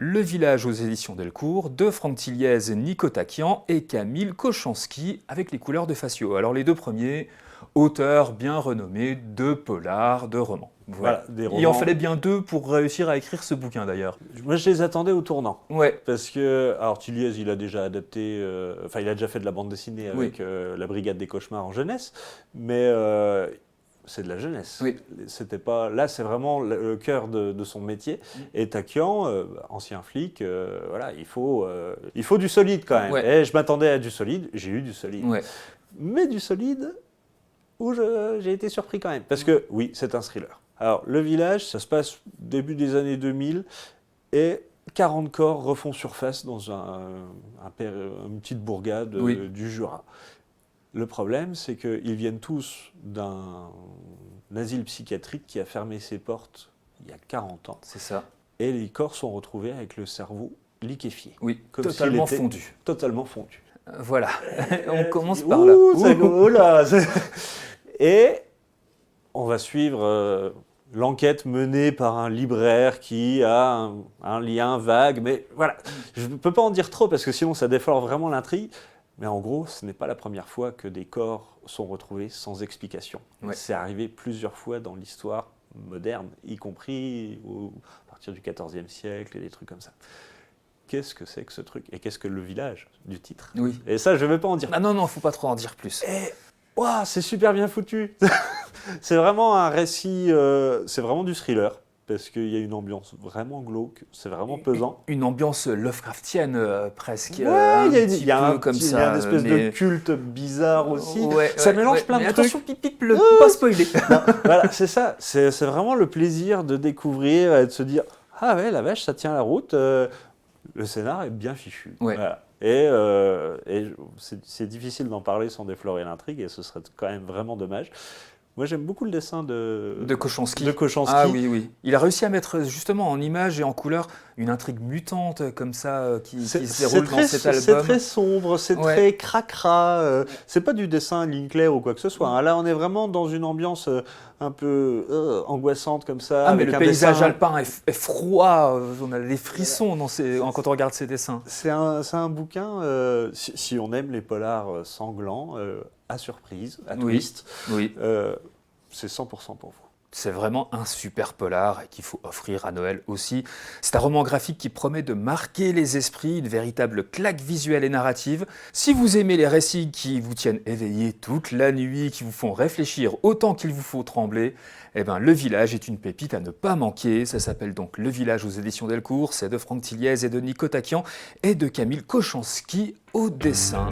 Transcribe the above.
Le village aux éditions Delcourt, de Franck Tilliez, Nico Taquian et Camille Kochanski avec les couleurs de Facio. Alors les deux premiers, auteurs bien renommés de polars, de romans. Voilà, des romans. Il en fallait bien deux pour réussir à écrire ce bouquin d'ailleurs. Moi, je les attendais au tournant. Ouais. Parce que, alors Tilliez, il a déjà adapté, enfin, il a déjà fait de la bande dessinée avec La Brigade des Cauchemars en jeunesse, mais c'est de la jeunesse. Oui. C'était pas, là, c'est vraiment le cœur de son métier. Et Taquian, ancien flic, voilà, il faut du solide quand même. Ouais. Et je m'attendais à du solide, j'ai eu du solide. Ouais. Mais du solide où j'ai été surpris quand même. Parce que, oui, c'est un thriller. Alors, Le Village, ça se passe début des années 2000 et 40 corps refont surface dans une petite bourgade du Jura. Le problème, c'est qu'ils viennent tous d'un asile psychiatrique qui a fermé ses portes il y a 40 ans. C'est ça. Et les corps sont retrouvés avec le cerveau liquéfié. Oui, comme totalement s'il était fondu. Totalement fondu. Voilà, on commence par là. Et on va suivre l'enquête menée par un libraire qui a un lien vague, mais voilà, je ne peux pas en dire trop parce que sinon ça déflore vraiment l'intrigue. Mais en gros, ce n'est pas la première fois que des corps sont retrouvés sans explication. Ouais. C'est arrivé plusieurs fois dans l'histoire moderne, y compris à partir du XIVe siècle et des trucs comme ça. Qu'est-ce que c'est que ce truc? Et qu'est-ce que le village du titre? Oui. Et ça, je ne vais pas en dire. Ah non, faut pas trop en dire plus. Et wow, c'est super bien foutu. C'est vraiment un récit, c'est vraiment du thriller, parce qu'il y a une ambiance vraiment glauque, c'est vraiment pesant. Une ambiance Lovecraftienne presque. Ouais, il y a un espèce de culte bizarre aussi. Ça mélange plein de trucs. Attention, pip, pas spoiler. Non, voilà, c'est ça. C'est vraiment le plaisir de découvrir et de se dire ah ouais, la vache, ça tient la route. Le scénar est bien fichu. Ouais. Voilà. Et c'est difficile d'en parler sans déflorer l'intrigue, et ce serait quand même vraiment dommage. Moi, j'aime beaucoup le dessin de Kochanski. Ah oui. Il a réussi à mettre justement en image et en couleur une intrigue mutante comme ça qui se déroule dans cet album. C'est très sombre, c'est très cracra. C'est pas du dessin ligne claire ou quoi que ce soit. Hein. Là, on est vraiment dans une ambiance un peu angoissante comme ça. Ah, mais le paysage dessin alpin est froid. On a des frissons quand on regarde ces dessins. C'est un bouquin, si on aime les polars sanglants, à surprise, à twist. Oui. C'est 100% pour vous. C'est vraiment un super polar qu'il faut offrir à Noël aussi. C'est un roman graphique qui promet de marquer les esprits, une véritable claque visuelle et narrative. Si vous aimez les récits qui vous tiennent éveillés toute la nuit, qui vous font réfléchir autant qu'il vous faut trembler, eh ben, Le Village est une pépite à ne pas manquer. Ça s'appelle donc Le Village aux éditions Delcourt. C'est de Franck Tilliez et de Nico Taquian et de Camille Kochanski au dessin.